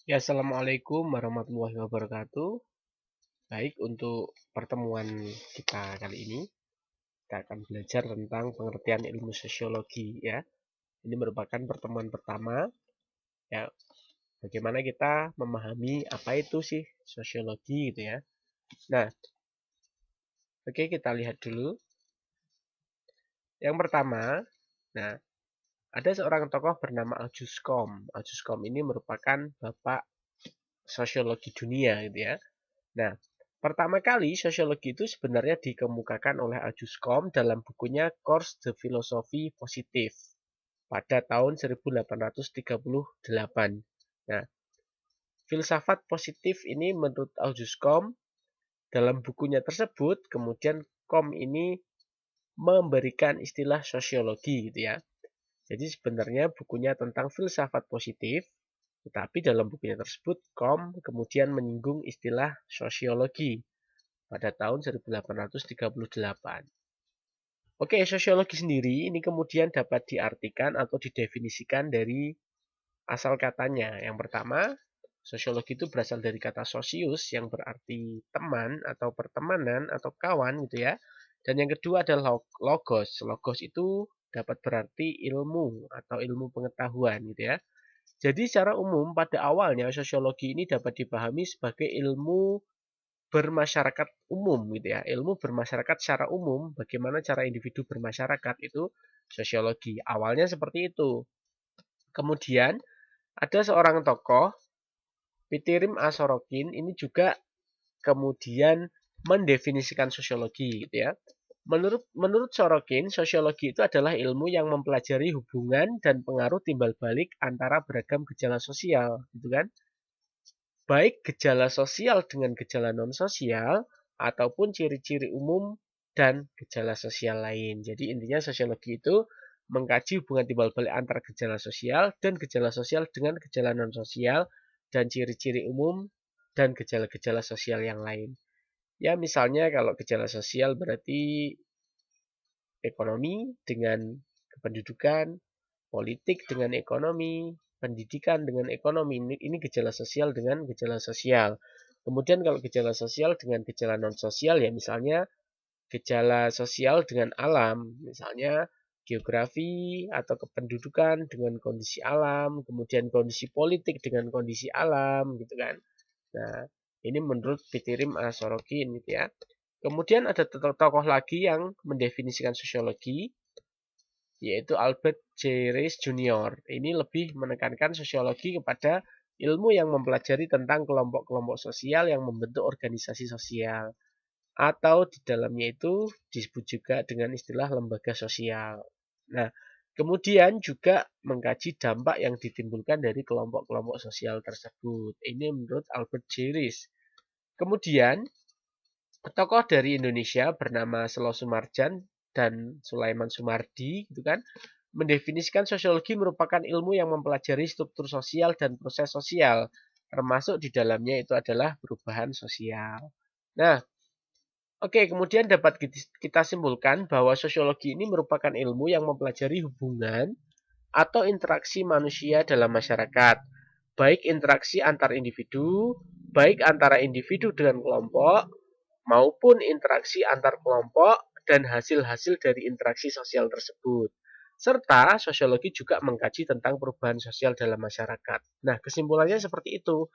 Ya, assalamualaikum warahmatullahi wabarakatuh. Baik, untuk pertemuan kita kali ini, kita akan belajar tentang pengertian ilmu sosiologi ya. Ini merupakan pertemuan pertama ya. Bagaimana kita memahami apa itu sih sosiologi gitu ya. Nah, oke kita lihat dulu. Yang pertama, nah ada seorang tokoh bernama Auguste Comte. Auguste Comte ini merupakan bapak sosiologi dunia gitu ya. Nah, pertama kali sosiologi itu sebenarnya dikemukakan oleh Auguste Comte dalam bukunya Cours de Philosophie Positive pada tahun 1838. Nah, filsafat positif ini menurut Auguste Comte dalam bukunya tersebut kemudian Comte ini memberikan istilah sosiologi gitu ya. Jadi sebenarnya bukunya tentang filsafat positif, tetapi dalam bukunya tersebut Comte kemudian menyinggung istilah sosiologi pada tahun 1838. Oke, sosiologi sendiri ini kemudian dapat diartikan atau didefinisikan dari asal katanya. Yang pertama, sosiologi itu berasal dari kata sosius yang berarti teman atau pertemanan atau kawan gitu ya. Dan yang kedua adalah logos. Logos itu dapat berarti ilmu atau ilmu pengetahuan gitu ya. Jadi secara umum pada awalnya sosiologi ini dapat dipahami sebagai ilmu bermasyarakat umum gitu ya. Ilmu bermasyarakat secara umum, bagaimana cara individu bermasyarakat itu sosiologi. Awalnya seperti itu. Kemudian ada seorang tokoh, Pitirim A. Sorokin, ini juga kemudian mendefinisikan sosiologi gitu ya. Menurut Sorokin, sosiologi itu adalah ilmu yang mempelajari hubungan dan pengaruh timbal balik antara beragam gejala sosial, gitu kan? Baik gejala sosial dengan gejala non-sosial ataupun ciri-ciri umum dan gejala sosial lain. Jadi intinya sosiologi itu mengkaji hubungan timbal balik antara gejala sosial dan gejala sosial dengan gejala non-sosial dan ciri-ciri umum dan gejala-gejala sosial yang lain. Ya misalnya kalau gejala sosial berarti ekonomi dengan kependudukan, politik dengan ekonomi, pendidikan dengan ekonomi. Ini gejala sosial dengan gejala sosial. Kemudian kalau gejala sosial dengan gejala non sosial ya misalnya gejala sosial dengan alam, misalnya geografi atau kependudukan dengan kondisi alam, kemudian kondisi politik dengan kondisi alam gitu kan. Nah, ini menurut Pitirim A. Sorokin gitu ya. Kemudian ada tokoh lagi yang mendefinisikan sosiologi, yaitu Albert J. Rees Jr. Ini lebih menekankan sosiologi kepada ilmu yang mempelajari tentang kelompok-kelompok sosial yang membentuk organisasi sosial. Atau di dalamnya itu disebut juga dengan istilah lembaga sosial. Nah, kemudian juga mengkaji dampak yang ditimbulkan dari kelompok-kelompok sosial tersebut. Ini menurut Albert J. Rees. Kemudian, tokoh dari Indonesia bernama Selo Sumarjan dan Sulaiman Sumardi gitu kan mendefinisikan sosiologi merupakan ilmu yang mempelajari struktur sosial dan proses sosial termasuk di dalamnya itu adalah perubahan sosial. Nah, oke, kemudian dapat kita simpulkan bahwa sosiologi ini merupakan ilmu yang mempelajari hubungan atau interaksi manusia dalam masyarakat, baik interaksi antar individu, baik antara individu dengan kelompok, maupun interaksi antar kelompok dan hasil-hasil dari interaksi sosial tersebut. Serta sosiologi juga mengkaji tentang perubahan sosial dalam masyarakat. Nah, kesimpulannya seperti itu.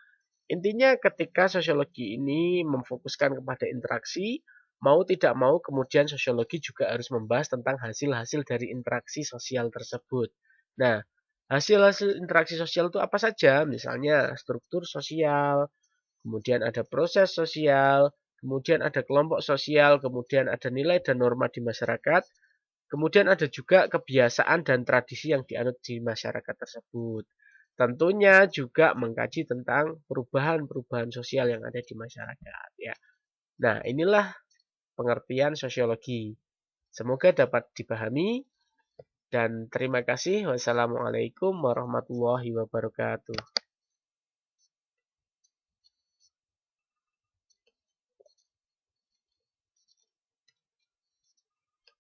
Intinya ketika sosiologi ini memfokuskan kepada interaksi, mau tidak mau kemudian sosiologi juga harus membahas tentang hasil-hasil dari interaksi sosial tersebut. Nah, hasil-hasil interaksi sosial itu apa saja? Misalnya struktur sosial, kemudian ada proses sosial, kemudian ada kelompok sosial, kemudian ada nilai dan norma di masyarakat, kemudian ada juga kebiasaan dan tradisi yang dianut di masyarakat tersebut. Tentunya juga mengkaji tentang perubahan-perubahan sosial yang ada di masyarakat ya. Nah, inilah pengertian sosiologi. Semoga dapat dipahami dan terima kasih. Wassalamualaikum warahmatullahi wabarakatuh.